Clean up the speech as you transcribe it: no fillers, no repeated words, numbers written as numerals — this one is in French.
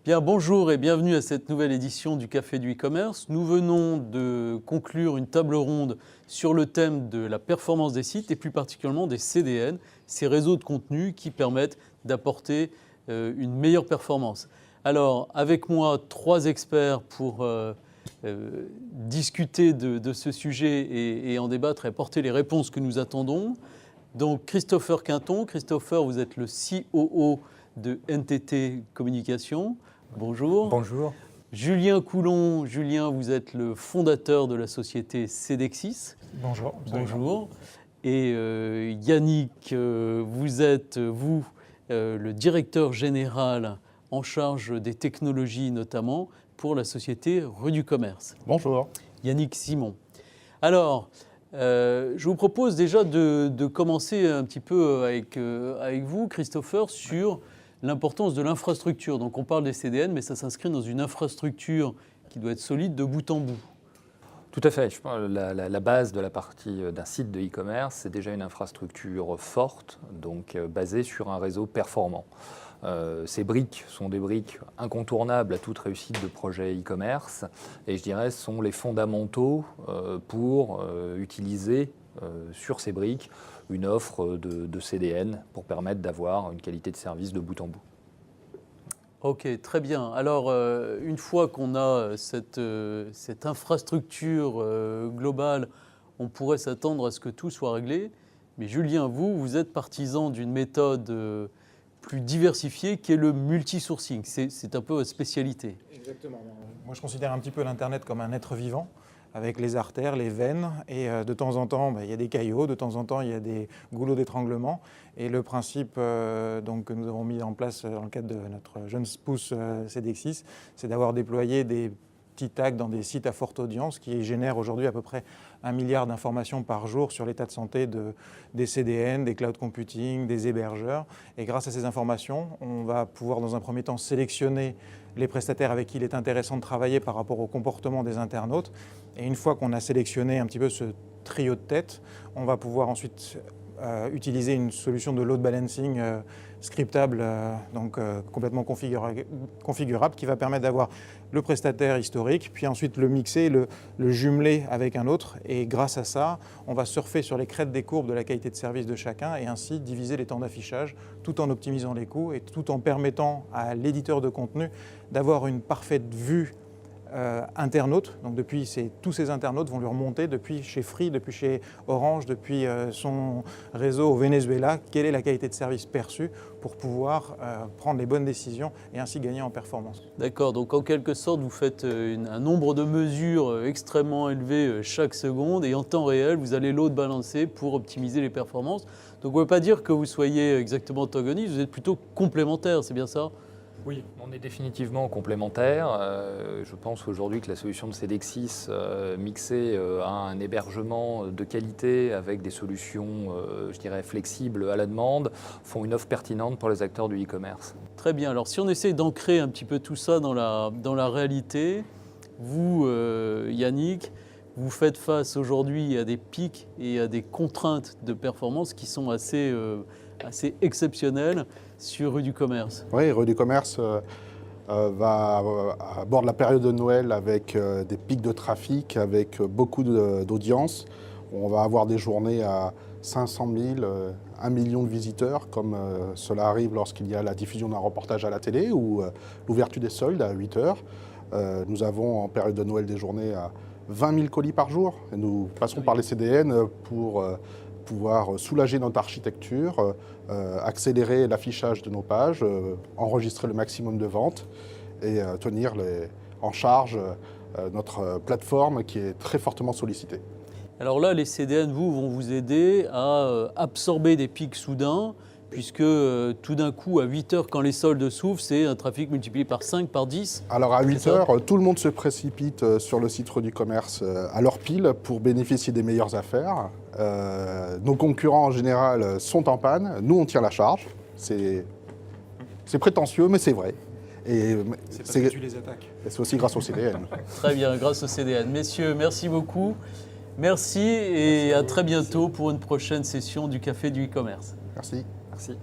Bien, bonjour et bienvenue à cette nouvelle édition du Café du e-commerce. Nous venons de conclure une table ronde sur le thème de la performance des sites et plus particulièrement des CDN, ces réseaux de contenu qui permettent d'apporter une meilleure performance. Alors, avec moi, 3 experts pour discuter de ce sujet et en débattre et apporter les réponses que nous attendons. Donc, Christopher Quinton. Christopher, vous êtes le COO de NTT Communication. Bonjour. Bonjour. Julien Coulon. Julien, vous êtes le fondateur de la société Cedexis. Bonjour. Bonjour. Et Yannick, vous êtes, le directeur général en charge des technologies, notamment pour la société Rue du Commerce. Bonjour. Yannick Simon. Alors, je vous propose déjà de commencer un petit peu avec vous, Christopher, sur l'importance de l'infrastructure. Donc on parle des CDN, mais ça s'inscrit dans une infrastructure qui doit être solide de bout en bout. Tout à fait. Je pense que la base de la partie d'un site de e-commerce, c'est déjà une infrastructure forte, donc basée sur un réseau performant. Ces briques sont des briques incontournables à toute réussite de projet e-commerce et je dirais sont les fondamentaux pour utiliser sur ces briques une offre de CDN pour permettre d'avoir une qualité de service de bout en bout. Ok, très bien. Alors, une fois qu'on a cette infrastructure globale, on pourrait s'attendre à ce que tout soit réglé. Mais Julien, vous êtes partisan d'une méthode plus diversifiée qui est le multisourcing. C'est un peu votre spécialité. Exactement. Moi, je considère un petit peu l'Internet comme un être vivant, avec les artères, les veines, et de temps en temps, il y a des caillots, de temps en temps, il y a des goulots d'étranglement. Et le principe donc, que nous avons mis en place dans le cadre de notre jeune pousse Cedexis, c'est d'avoir déployé des petits tags dans des sites à forte audience qui génèrent aujourd'hui à peu près 1 milliard d'informations par jour sur l'état de santé des CDN, des cloud computing, des hébergeurs. Et grâce à ces informations, on va pouvoir dans un premier temps sélectionner les prestataires avec qui il est intéressant de travailler par rapport au comportement des internautes. Et une fois qu'on a sélectionné un petit peu ce trio de tête, on va pouvoir ensuite utiliser une solution de load balancing scriptable, complètement configurable, qui va permettre d'avoir le prestataire historique, puis ensuite le mixer, le jumeler avec un autre. Et grâce à ça, on va surfer sur les crêtes des courbes de la qualité de service de chacun et ainsi diviser les temps d'affichage tout en optimisant les coûts et tout en permettant à l'éditeur de contenu d'avoir une parfaite vue internautes. Donc tous ces internautes vont lui remonter depuis chez Free, depuis chez Orange, depuis son réseau au Venezuela, quelle est la qualité de service perçue pour pouvoir prendre les bonnes décisions et ainsi gagner en performance. D'accord, donc en quelque sorte, vous faites un nombre de mesures extrêmement élevé chaque seconde et en temps réel, vous allez load balancer pour optimiser les performances. Donc on ne veut pas dire que vous soyez exactement antagonistes, vous êtes plutôt complémentaires, c'est bien ça ? Oui, on est définitivement complémentaires. Je pense aujourd'hui que la solution de Cedexis, mixée à un hébergement de qualité avec des solutions, je dirais, flexibles à la demande, font une offre pertinente pour les acteurs du e-commerce. Très bien. Alors, si on essaie d'ancrer un petit peu tout ça dans la réalité, vous, Yannick, vous faites face aujourd'hui à des pics et à des contraintes de performance qui sont assez exceptionnelles sur Rue du Commerce. Oui, Rue du Commerce va aborder la période de Noël avec des pics de trafic, avec beaucoup d'audience. On va avoir des journées à 500 000, 1 million de visiteurs, comme cela arrive lorsqu'il y a la diffusion d'un reportage à la télé ou l'ouverture des soldes à 8 heures. Nous avons en période de Noël des journées à 20 000 colis par jour. Et nous passons par les CDN pour pouvoir soulager notre architecture, accélérer l'affichage de nos pages, enregistrer le maximum de ventes et tenir en charge notre plateforme qui est très fortement sollicitée. Alors là, les CDN, vont vous aider à absorber des pics soudains, puisque tout d'un coup, à 8 heures, quand les soldes s'ouvrent, c'est un trafic multiplié par 5, par 10. Alors à 8 heures, tout le monde se précipite sur le site Rue du Commerce à leur pile pour bénéficier des meilleures affaires. Nos concurrents en général sont en panne, nous on tient la charge. C'est prétentieux, mais c'est vrai. Et c'est parce que tu les attaques. C'est aussi grâce au CDN. Très bien, grâce au CDN. Messieurs, merci beaucoup. Merci et à très bientôt pour une prochaine session du Café du e-commerce. Merci. Merci.